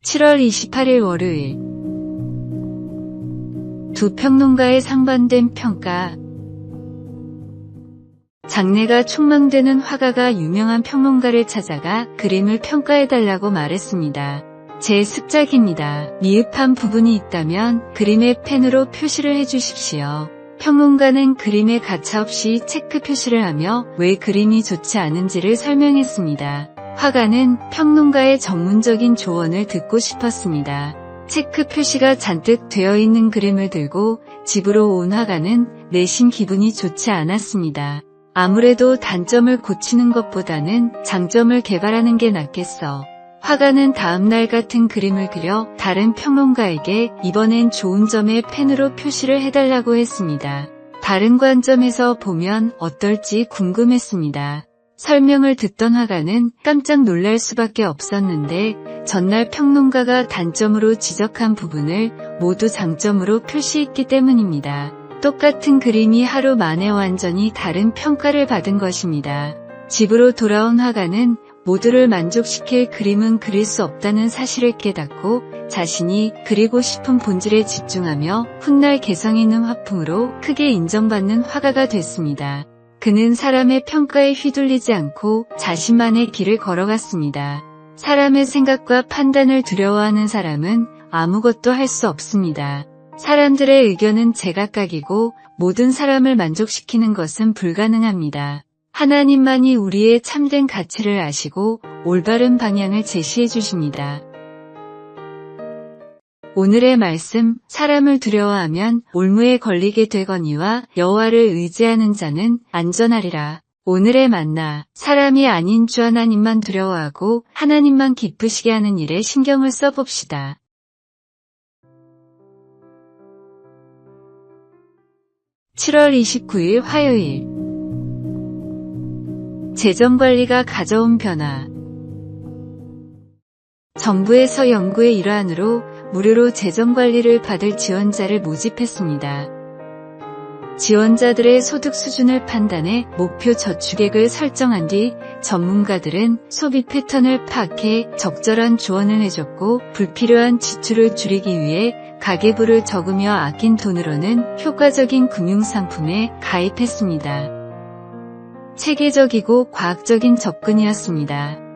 7월 28일 월요일. 두 평론가의 상반된 평가. 장래가 촉망되는 화가가 유명한 평론가를 찾아가 그림을 평가해달라고 말했습니다. 제 습작입니다. 미흡한 부분이 있다면 그림에 펜으로 표시를 해주십시오. 평론가는 그림에 가차없이 체크 표시를 하며 왜 그림이 좋지 않은지를 설명했습니다. 화가는 평론가의 전문적인 조언을 듣고 싶었습니다. 체크 표시가 잔뜩 되어 있는 그림을 들고 집으로 온 화가는 내심 기분이 좋지 않았습니다. 아무래도 단점을 고치는 것보다는 장점을 개발하는 게 낫겠어. 화가는 다음날 같은 그림을 그려 다른 평론가에게 이번엔 좋은 점에 펜으로 표시를 해달라고 했습니다. 다른 관점에서 보면 어떨지 궁금했습니다. 설명을 듣던 화가는 깜짝 놀랄 수밖에 없었는데 전날 평론가가 단점으로 지적한 부분을 모두 장점으로 표시했기 때문입니다. 똑같은 그림이 하루 만에 완전히 다른 평가를 받은 것입니다. 집으로 돌아온 화가는 모두를 만족시킬 그림은 그릴 수 없다는 사실을 깨닫고 자신이 그리고 싶은 본질에 집중하며 훗날 개성 있는 화풍으로 크게 인정받는 화가가 됐습니다. 그는 사람의 평가에 휘둘리지 않고 자신만의 길을 걸어갔습니다. 사람의 생각과 판단을 두려워하는 사람은 아무것도 할 수 없습니다. 사람들의 의견은 제각각이고 모든 사람을 만족시키는 것은 불가능합니다. 하나님만이 우리의 참된 가치를 아시고 올바른 방향을 제시해 주십니다. 오늘의 말씀, 사람을 두려워하면 올무에 걸리게 되거니와 여호와를 의지하는 자는 안전하리라. 오늘의 만나, 사람이 아닌 주 하나님만 두려워하고 하나님만 기쁘시게 하는 일에 신경을 써봅시다. (7월 29일) 화요일. 재정관리가 가져온 변화. 정부에서 연구의 일환으로 무료로 재정관리를 받을 지원자를 모집했습니다. 지원자들의 소득 수준을 판단해 목표 저축액을 설정한 뒤 전문가들은 소비 패턴을 파악해 적절한 조언을 해줬고 불필요한 지출을 줄이기 위해 가계부를 적으며 아낀 돈으로는 효과적인 금융상품에 가입했습니다. 체계적이고 과학적인 접근이었습니다.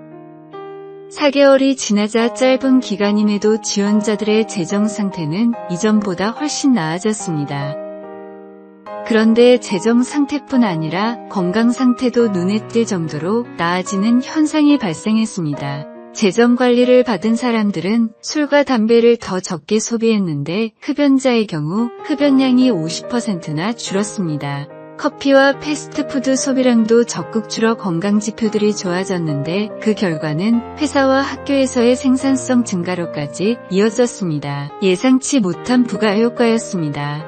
4개월이 지나자 짧은 기간임에도 지원자들의 재정 상태는 이전보다 훨씬 나아졌습니다. 그런데 재정 상태뿐 아니라 건강 상태도 눈에 띌 정도로 나아지는 현상이 발생했습니다. 재정 관리를 받은 사람들은 술과 담배를 더 적게 소비했는데 흡연자의 경우 흡연량이 50%나 줄었습니다. 커피와 패스트푸드 소비량도 적극 줄어 건강지표들이 좋아졌는데 그 결과는 회사와 학교에서의 생산성 증가로까지 이어졌습니다. 예상치 못한 부가효과였습니다.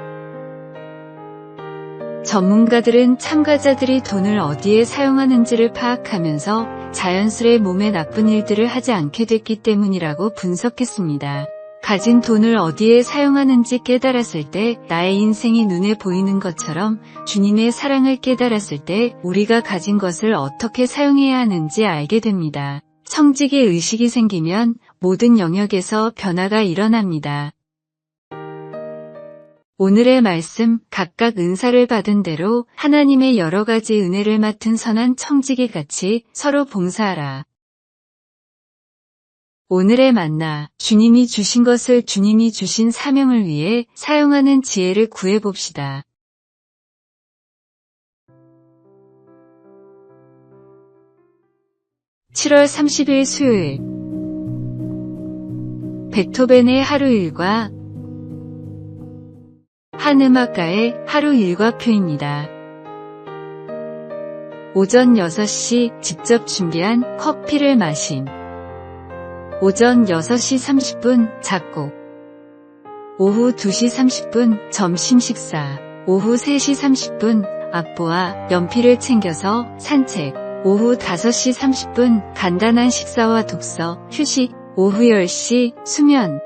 전문가들은 참가자들이 돈을 어디에 사용하는지를 파악하면서 자연스레 몸에 나쁜 일들을 하지 않게 됐기 때문이라고 분석했습니다. 가진 돈을 어디에 사용하는지 깨달았을 때 나의 인생이 눈에 보이는 것처럼 주님의 사랑을 깨달았을 때 우리가 가진 것을 어떻게 사용해야 하는지 알게 됩니다. 청지기 의식이 생기면 모든 영역에서 변화가 일어납니다. 오늘의 말씀, 각각 은사를 받은 대로 하나님의 여러 가지 은혜를 맡은 선한 청지기같이 서로 봉사하라. 오늘의 만나, 주님이 주신 것을 주님이 주신 사명을 위해 사용하는 지혜를 구해봅시다. (7월 30일) 수요일. 베토벤의 하루 일과 한 음악가의 하루 일과표입니다. 오전 6시 직접 준비한 커피를 마신. 오전 6시 30분 작곡. 오후 2시 30분 점심 식사. 오후 3시 30분 앞보와 연필을 챙겨서 산책. 오후 5시 30분 간단한 식사와 독서, 휴식. 오후 10시 수면.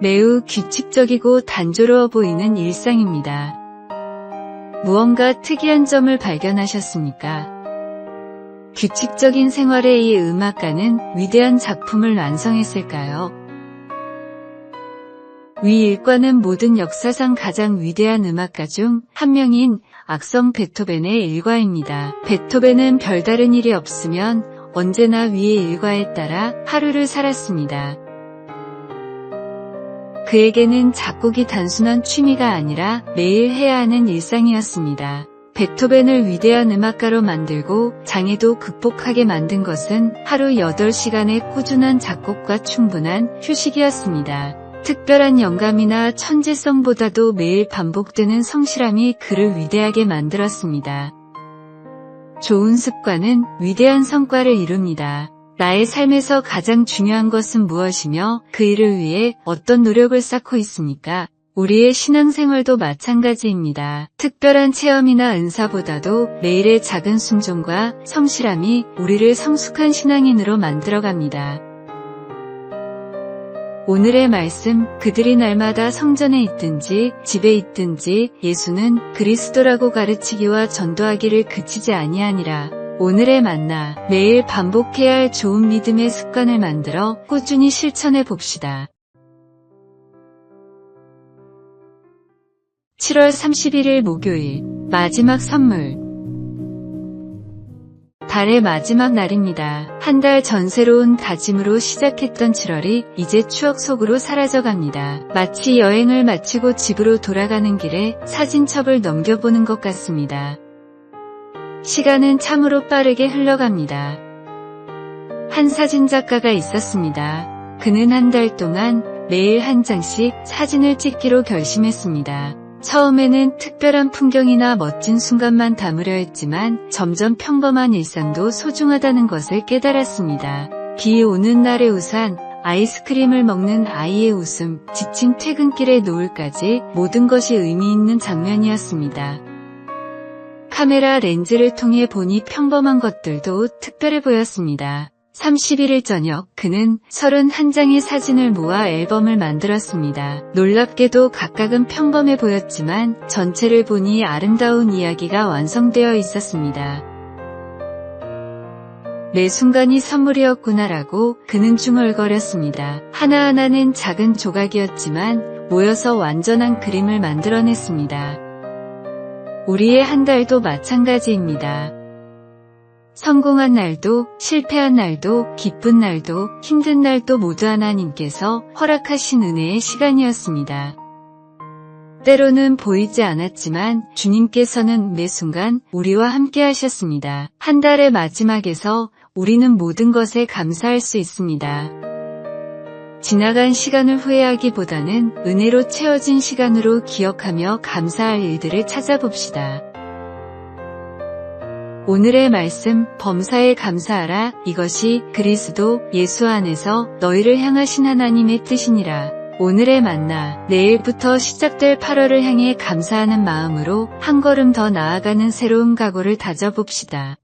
매우 규칙적이고 단조로워 보이는 일상입니다. 무언가 특이한 점을 발견하셨습니까? 규칙적인 생활의 이 음악가는 위대한 작품을 완성했을까요? 위 일과는 모든 역사상 가장 위대한 음악가 중 한 명인 악성 베토벤의 일과입니다. 베토벤은 별다른 일이 없으면 언제나 위의 일과에 따라 하루를 살았습니다. 그에게는 작곡이 단순한 취미가 아니라 매일 해야 하는 일상이었습니다. 베토벤을 위대한 음악가로 만들고 장애도 극복하게 만든 것은 하루 8시간의 꾸준한 작곡과 충분한 휴식이었습니다. 특별한 영감이나 천재성보다도 매일 반복되는 성실함이 그를 위대하게 만들었습니다. 좋은 습관은 위대한 성과를 이룹니다. 나의 삶에서 가장 중요한 것은 무엇이며 그 일을 위해 어떤 노력을 쌓고 있습니까? 우리의 신앙생활도 마찬가지입니다. 특별한 체험이나 은사보다도 매일의 작은 순종과 성실함이 우리를 성숙한 신앙인으로 만들어갑니다. 오늘의 말씀, 그들이 날마다 성전에 있든지 집에 있든지 예수는 그리스도라고 가르치기와 전도하기를 그치지 아니하니라. 오늘의 만나, 매일 반복해야 할 좋은 믿음의 습관을 만들어 꾸준히 실천해 봅시다. 7월 31일 목요일, 마지막 선물. 달의 마지막 날입니다. 한 달 전 새로운 다짐으로 시작했던 7월이 이제 추억 속으로 사라져갑니다. 마치 여행을 마치고 집으로 돌아가는 길에 사진첩을 넘겨보는 것 같습니다. 시간은 참으로 빠르게 흘러갑니다. 한 사진작가가 있었습니다. 그는 한 달 동안 매일 한 장씩 사진을 찍기로 결심했습니다. 처음에는 특별한 풍경이나 멋진 순간만 담으려 했지만 점점 평범한 일상도 소중하다는 것을 깨달았습니다. 비 오는 날의 우산, 아이스크림을 먹는 아이의 웃음, 지친 퇴근길의 노을까지 모든 것이 의미 있는 장면이었습니다. 카메라 렌즈를 통해 보니 평범한 것들도 특별해 보였습니다. 31일 저녁 그는 31장의 사진을 모아 앨범을 만들었습니다. 놀랍게도 각각은 평범해 보였지만 전체를 보니 아름다운 이야기가 완성되어 있었습니다. 매 순간이 선물이었구나라고 그는 중얼거렸습니다. 하나하나는 작은 조각이었지만 모여서 완전한 그림을 만들어냈습니다. 우리의 한 달도 마찬가지입니다. 성공한 날도 실패한 날도 기쁜 날도 힘든 날도 모두 하나님께서 허락하신 은혜의 시간이었습니다. 때로는 보이지 않았지만 주님께서는 매 순간 우리와 함께 하셨습니다. 한 달의 마지막에서 우리는 모든 것에 감사할 수 있습니다. 지나간 시간을 후회하기보다는 은혜로 채워진 시간으로 기억하며 감사할 일들을 찾아봅시다. 오늘의 말씀, 범사에 감사하라. 이것이 그리스도 예수 안에서 너희를 향하신 하나님의 뜻이니라. 오늘의 만나, 내일부터 시작될 8월을 향해 감사하는 마음으로 한 걸음 더 나아가는 새로운 각오를 다져봅시다.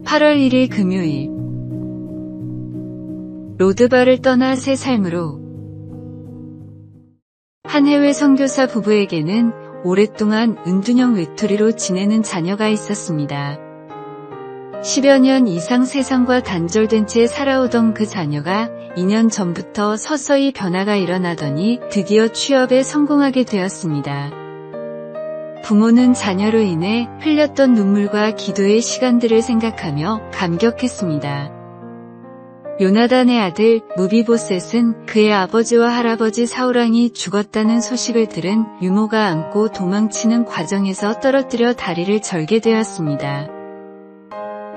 8월 1일 금요일. 로드바를 떠나 새 삶으로. 한 해외 선교사 부부에게는 오랫동안 은둔형 외톨이로 지내는 자녀가 있었습니다. 10여 년 이상 세상과 단절된 채 살아오던 그 자녀가 2년 전부터 서서히 변화가 일어나더니 드디어 취업에 성공하게 되었습니다. 부모는 자녀로 인해 흘렸던 눈물과 기도의 시간들을 생각하며 감격했습니다. 요나단의 아들 무비보셋은 그의 아버지와 할아버지 사울왕이 죽었다는 소식을 들은 유모가 안고 도망치는 과정에서 떨어뜨려 다리를 절게 되었습니다.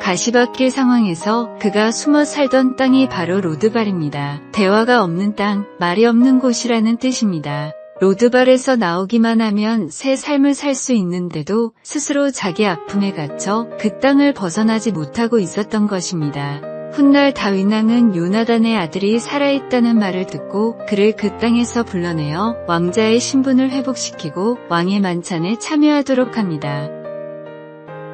가시밭길 상황에서 그가 숨어 살던 땅이 바로 로드발입니다. 대화가 없는 땅, 말이 없는 곳이라는 뜻입니다. 로드발에서 나오기만 하면 새 삶을 살 수 있는데도 스스로 자기 아픔에 갇혀 그 땅을 벗어나지 못하고 있었던 것입니다. 훗날 다윗왕은 요나단의 아들이 살아있다는 말을 듣고 그를 그 땅에서 불러내어 왕자의 신분을 회복시키고 왕의 만찬에 참여하도록 합니다.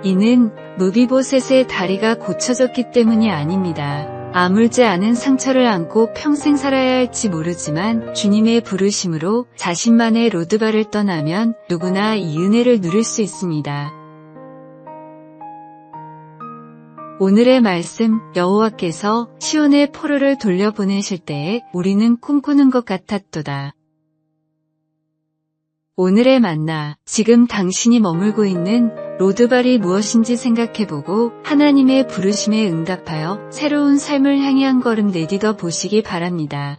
이는 무비보셋의 다리가 고쳐졌기 때문이 아닙니다. 아물지 않은 상처를 안고 평생 살아야 할지 모르지만 주님의 부르심으로 자신만의 로드바를 떠나면 누구나 이 은혜를 누릴 수 있습니다. 오늘의 말씀, 여호와께서 시온의 포로를 돌려보내실 때에 우리는 꿈꾸는 것 같았도다. 오늘의 만나, 지금 당신이 머물고 있는 로드발이 무엇인지 생각해보고 하나님의 부르심에 응답하여 새로운 삶을 향해 한 걸음 내딛어 보시기 바랍니다.